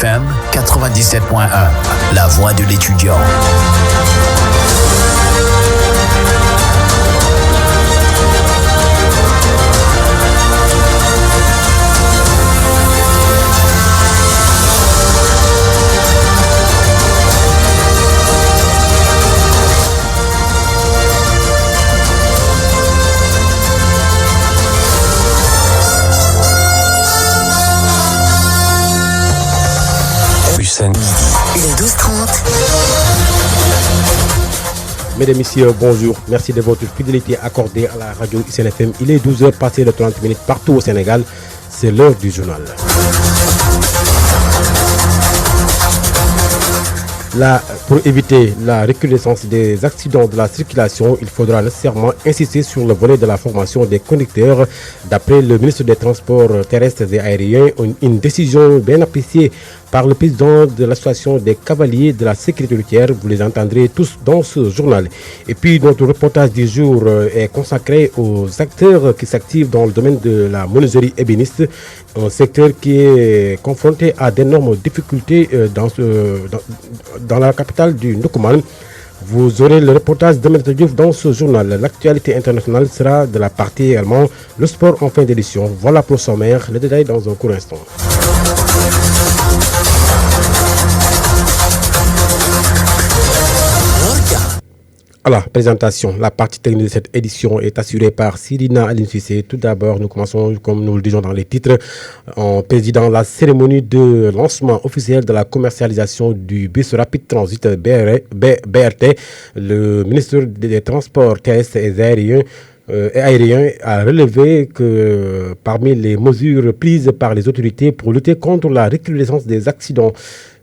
FM 97.1, la voix de l'étudiant. Il est 12h30. Mesdames, Messieurs, bonjour. Merci de votre fidélité accordée à la radio ICNFM. Il est 12h passé de 30 minutes partout au Sénégal. C'est l'heure du journal. Là, pour éviter la recrudescence des accidents de la circulation, il faudra nécessairement insister sur le volet de la formation des conducteurs. D'après le ministre des Transports terrestres et aériens, une décision bien appréciée par le président de l'association des cavaliers de la sécurité routière. Vous les entendrez tous dans ce journal. Et puis notre reportage du jour est consacré aux acteurs qui s'activent dans le domaine de la menuiserie ébéniste, un secteur qui est confronté à d'énormes difficultés dans la capitale du Ndoukoumane. Vous aurez le reportage de M. Diouf dans ce journal. L'actualité internationale sera de la partie également, le sport en fin d'édition. Voilà pour le sommaire, le détail dans un court instant. À la présentation, la partie technique de cette édition est assurée par Sirina Aline-Sissé. Tout d'abord, nous commençons, comme nous le disons dans les titres, en présidant la cérémonie de lancement officiel de la commercialisation du bus rapide transit BRT. Le ministre des Transports terrestres et aérien a relevé que parmi les mesures prises par les autorités pour lutter contre la recrudescence des accidents,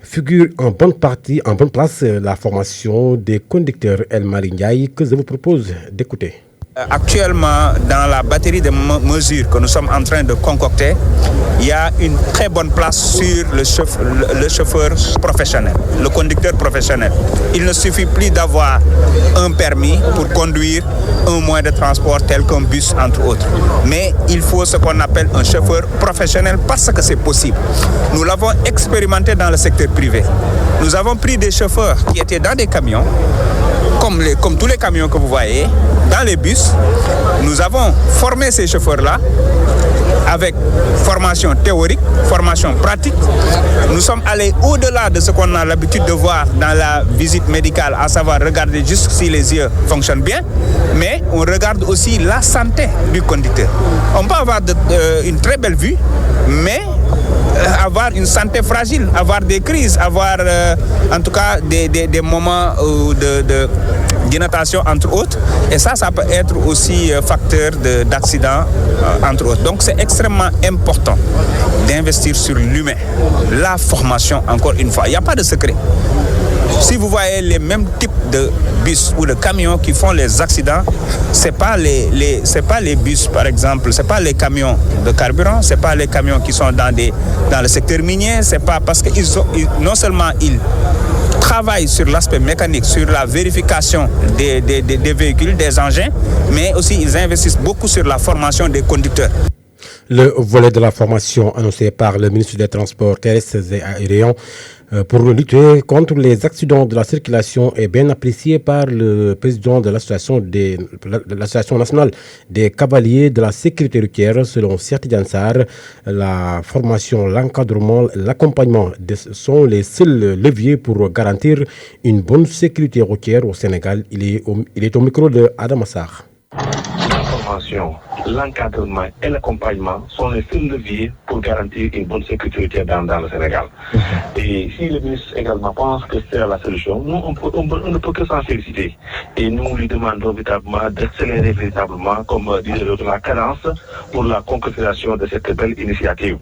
figure en bonne place la formation des conducteurs El Maringaï que je vous propose d'écouter. Actuellement, dans la batterie de mesures que nous sommes en train de concocter, il y a une très bonne place sur le chauffeur professionnel, le conducteur professionnel. Il ne suffit plus d'avoir un permis pour conduire un moyen de transport tel qu'un bus, entre autres. Mais il faut ce qu'on appelle un chauffeur professionnel parce que c'est possible. Nous l'avons expérimenté dans le secteur privé. Nous avons pris des chauffeurs qui étaient dans des camions, comme tous les camions que vous voyez, dans les bus. Nous avons formé ces chauffeurs-là avec formation théorique, formation pratique. Nous sommes allés au-delà de ce qu'on a l'habitude de voir dans la visite médicale, à savoir regarder juste si les yeux fonctionnent bien, mais on regarde aussi la santé du conducteur. On peut avoir une très belle vue, mais avoir une santé fragile, avoir des crises, avoir en tout cas des moments d'inattention entre autres, et ça peut être aussi facteur d'accident entre autres. Donc c'est extrêmement important d'investir sur l'humain, la formation encore une fois, il n'y a pas de secret. Si vous voyez les mêmes types de bus ou de camions qui font les accidents, c'est pas les bus par exemple, c'est pas les camions de carburant, c'est pas les camions qui sont dans le secteur minier, c'est pas parce que non seulement ils travaillent sur l'aspect mécanique, sur la vérification des véhicules, des engins, mais aussi ils investissent beaucoup sur la formation des conducteurs. Le volet de la formation annoncé par le ministre des Transports terrestres et aériens pour lutter contre les accidents de la circulation est bien apprécié par le président de l'association nationale des cavaliers de la sécurité routière. Selon Serti Jansar, la formation, l'encadrement, l'accompagnement sont les seuls leviers pour garantir une bonne sécurité routière au Sénégal. Il est au micro de Adam Assar. L'encadrement et l'accompagnement sont les seuls leviers pour garantir une bonne sécurité dans le Sénégal. Et si le ministre également pense que c'est la solution, nous on ne peut que s'en féliciter. Et nous lui demandons véritablement d'accélérer véritablement, comme disait l'autre, la cadence pour la concrétisation de cette belle initiative.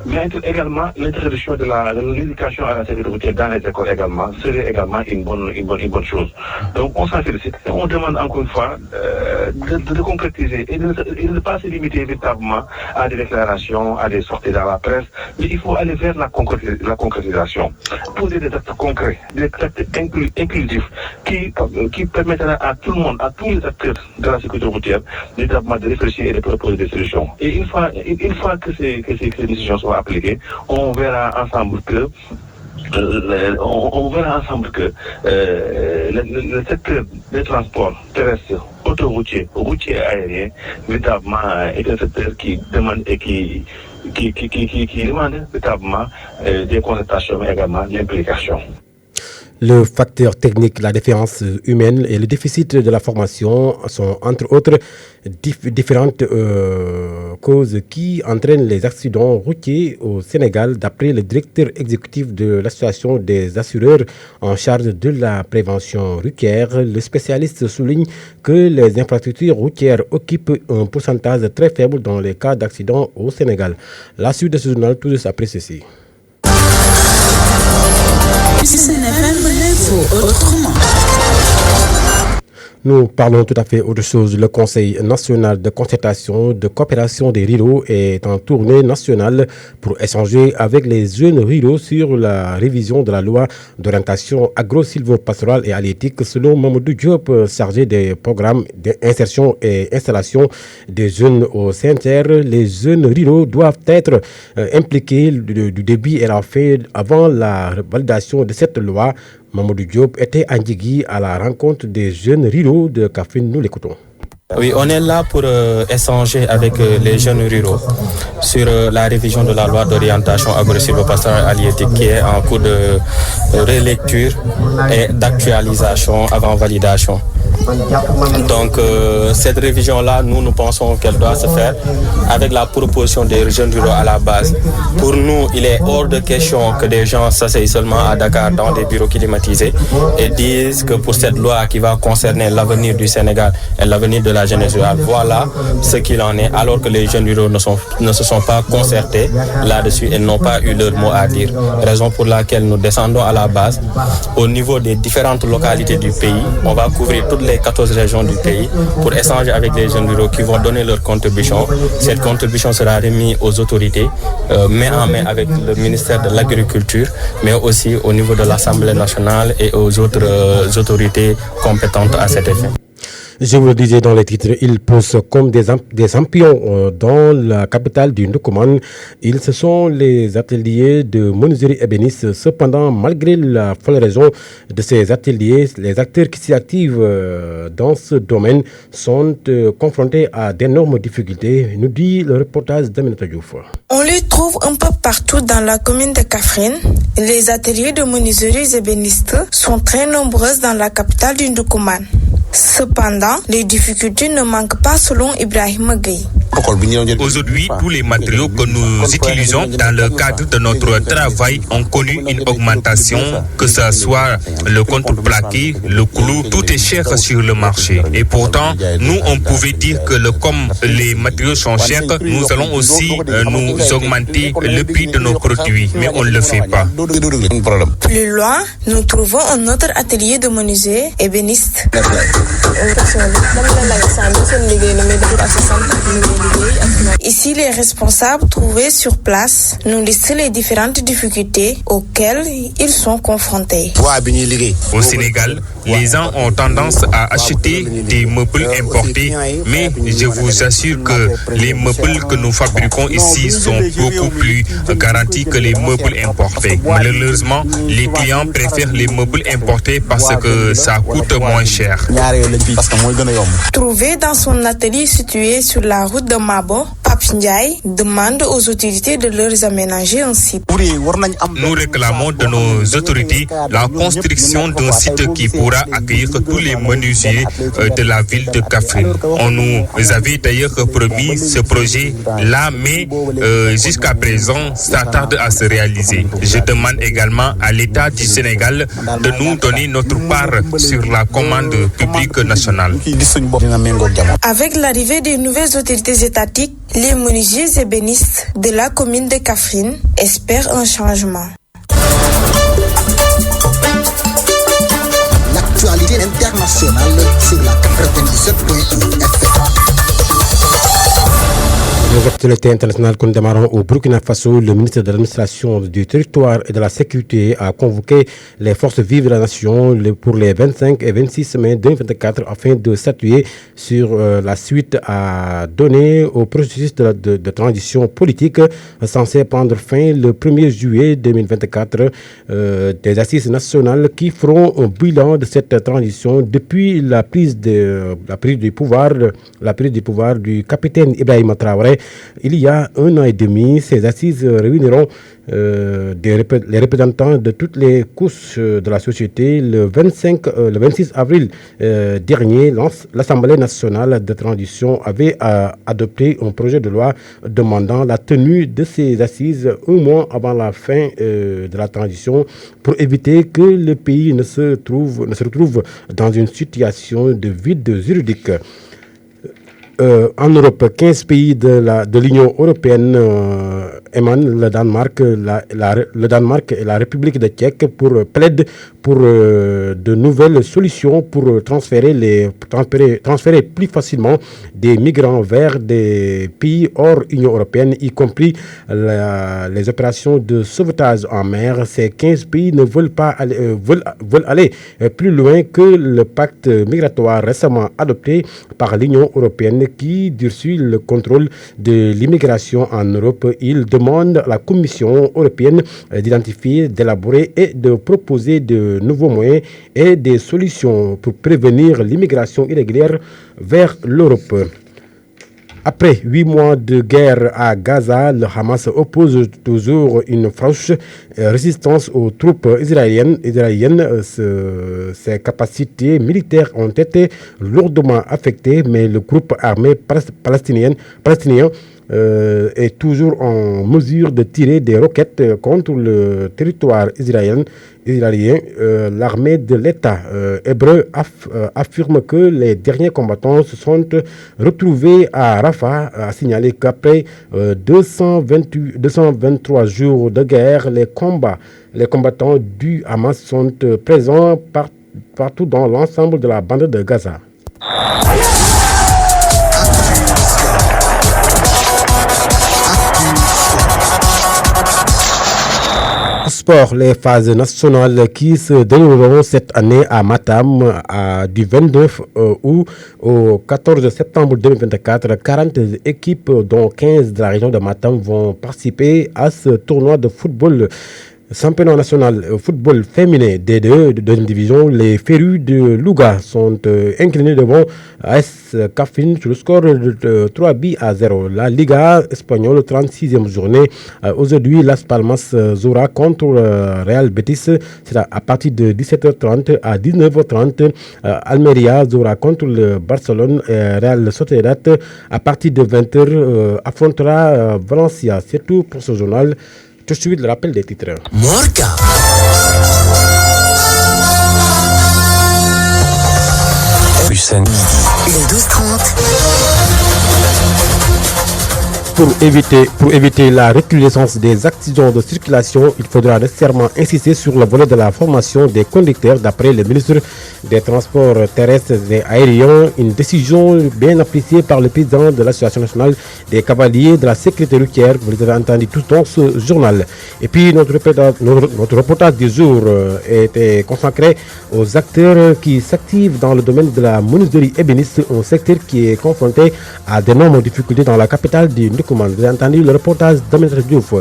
Mais également l'introduction de l'éducation à la sécurité dans les écoles également serait également une bonne chose. Donc on s'en félicite et on demande encore une fois de concrétiser avancer et de ne pas se limiter véritablement à des déclarations, à des sorties dans la presse, mais il faut aller vers la concrétisation, poser des actes concrets, des actes inclusifs qui permettra à tout le monde, à tous les acteurs de la sécurité routière, véritablement de réfléchir et de proposer des solutions. Et une fois que ces décisions soient appliquées, on verra ensemble que le secteur des transports terrestres, autoroutiers, routiers et aériens, véritablement est un secteur qui demande et qui demande véritablement des concertations, mais également l'implication. Le facteur technique, la défaillance humaine et le déficit de la formation sont entre autres différentes causes qui entraînent les accidents routiers au Sénégal, d'après le directeur exécutif de l'association des assureurs en charge de la prévention routière. Le spécialiste souligne que les infrastructures routières occupent un pourcentage très faible dans les cas d'accidents au Sénégal. La suite de ce journal, tout de suite après ceci. Nous parlons tout à fait autre chose. Le Conseil national de concertation de coopération des ruraux est en tournée nationale pour échanger avec les jeunes ruraux sur la révision de la loi d'orientation agro-silvopastorale et halieutique. Selon Mamadou Diop, chargé des programmes d'insertion et installation des jeunes au CNTR, les jeunes ruraux doivent être impliqués du début et la fin avant la validation de cette loi. Mamadou Diop était à Ndjigui à la rencontre des jeunes ruraux de Kaffrine. Nous l'écoutons. Oui, on est là pour échanger avec les jeunes ruraux sur la révision de la loi d'orientation agro-silvopastorale et halieutique qui est en cours de relecture et d'actualisation avant validation. Donc cette révision-là, nous pensons qu'elle doit se faire avec la proposition des jeunes ruraux à la base. Pour nous, il est hors de question que des gens s'asseyent seulement à Dakar dans des bureaux climatisés et disent que pour cette loi qui va concerner l'avenir du Sénégal et l'avenir de la jeunesse rurale, voilà ce qu'il en est, alors que les jeunes ruraux ne se sont pas concertés là-dessus et n'ont pas eu leur mot à dire. Raison pour laquelle nous descendons à la base. Au niveau des différentes localités du pays, on va couvrir toutes les 14 régions du pays pour échanger avec les jeunes ruraux qui vont donner leur contribution. Cette contribution sera remise aux autorités, main en main avec le ministère de l'Agriculture, mais aussi au niveau de l'Assemblée nationale et aux autres autorités compétentes à cet effet. Je vous le disais dans les titres, ils poussent comme des champions dans la capitale du Ndoukoumane. Ce sont les ateliers de menuiserie ébéniste. Cependant, malgré la floraison de ces ateliers, les acteurs qui s'y activent dans ce domaine sont confrontés à d'énormes difficultés, nous dit le reportage d'Aminata Diouf. On les trouve un peu partout dans la commune de Kaffrine. Les ateliers de menuiserie ébénistes sont très nombreux dans la capitale du Ndoukoumane. Cependant, les difficultés ne manquent pas selon Ibrahim Gueye. Aujourd'hui, tous les matériaux que nous utilisons dans le cadre de notre travail ont connu une augmentation, que ce soit le contreplaqué, le clou, tout est cher sur le marché. Et pourtant, nous, on pouvait dire que comme les matériaux sont chers, nous allons aussi nous augmenter le prix de nos produits, mais on ne le fait pas. Plus loin, nous trouvons un autre atelier de menuisier ébéniste. Ici, les responsables trouvés sur place nous listent les différentes difficultés auxquelles ils sont confrontés. Au Sénégal, les gens ont tendance à acheter des meubles importés, mais je vous assure que les meubles que nous fabriquons ici sont beaucoup plus garantis que les meubles importés. Malheureusement, les clients préfèrent les meubles importés parce que ça coûte moins cher. Trouvé dans son atelier situé sur la route de Mabo, Pape Ndiaye demande aux autorités de leur aménager un site. Nous réclamons de nos autorités la construction d'un site qui pourra accueillir tous les menuisiers de la ville de Kaffrine. On nous avait d'ailleurs promis ce projet-là, mais jusqu'à présent, ça tarde à se réaliser. Je demande également à l'État du Sénégal de nous donner notre part sur la commande publique nationale. Avec l'arrivée des nouvelles autorités étatiques, les menuisiers ébénistes de la commune de Kaffrine espèrent un changement. L'actualité internationale sur la 97.1 FM. Nos actualités internationales que nous démarrons au Burkina Faso, le ministre de l'administration du territoire et de la sécurité a convoqué les forces vives de la nation pour les 25 et 26 mai 2024 afin de statuer sur la suite à donner au processus de transition politique censé prendre fin le 1er juillet 2024. Des assises nationales qui feront un bilan de cette transition depuis la prise du pouvoir du capitaine Ibrahima Traoré il y a 1 an et demi. Ces assises réuniront les représentants de toutes les couches de la société. Le 26 avril dernier, l'Assemblée nationale de transition avait adopté un projet de loi demandant la tenue de ces assises 1 mois avant la fin de la transition pour éviter que le pays ne se retrouve dans une situation de vide juridique. En Europe, 15 pays de l'Union européenne émanent le Danemark et la République tchèque plaident pour de nouvelles solutions pour transférer plus facilement des migrants vers des pays hors Union européenne, y compris les opérations de sauvetage en mer. Ces 15 pays ne veulent aller plus loin que le pacte migratoire récemment adopté par l'Union européenne qui durcit le contrôle de l'immigration en Europe. Il demande à la Commission européenne d'identifier, d'élaborer et de proposer de nouveaux moyens et des solutions pour prévenir l'immigration irrégulière vers l'Europe. Après 8 mois de guerre à Gaza, le Hamas oppose toujours une franche résistance aux troupes israéliennes. Ses capacités militaires ont été lourdement affectées, mais le groupe armé palestinien est toujours en mesure de tirer des roquettes contre le territoire israélien. L'armée de l'État hébreu affirme que les derniers combattants se sont retrouvés à Rafah, a signalé qu'après 223 jours de guerre, les combattants du Hamas sont présents partout dans l'ensemble de la bande de Gaza. Sport, les phases nationales qui se dérouleront cette année à Matam du 29 août au 14 septembre 2024. 40 équipes, dont 15 de la région de Matam, vont participer à ce tournoi de football. Championnat national football féminin D2 de deuxième division, les Férus de Louga sont inclinés devant AS Cafin sur le score de 3-0. La Liga espagnole, 36e journée. Aujourd'hui, Las Palmas jouera contre Real Betis. C'est à partir de 17h30 à 19h30. Almeria jouera contre le Barcelone. Real Sociedad, à partir de 20h, affrontera Valencia. C'est tout pour ce journal. Tout de suite, le rappel des titres. Morka. Hussein. Le 12-30. Pour éviter la recrudescence des accidents de circulation, il faudra nécessairement insister sur le volet de la formation des conducteurs d'après le ministre des Transports terrestres et aériens. Une décision bien appréciée par le président de l'Association nationale des cavaliers de la sécurité routière. Vous les avez entendus tous dans ce journal. Et puis notre reportage du jour était consacré aux acteurs qui s'activent dans le domaine de la menuiserie ébéniste, un secteur qui est confronté à d'énormes difficultés dans la capitale du Ndoukoumane. Vous avez entendu le reportage d'Amélie Diouf.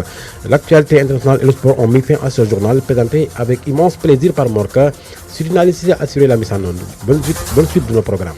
L'actualité internationale et le sport ont mis fin à ce journal présenté avec immense plaisir par Morka. Sur une analyse assurée la mise en onde. Bonne suite de nos programmes.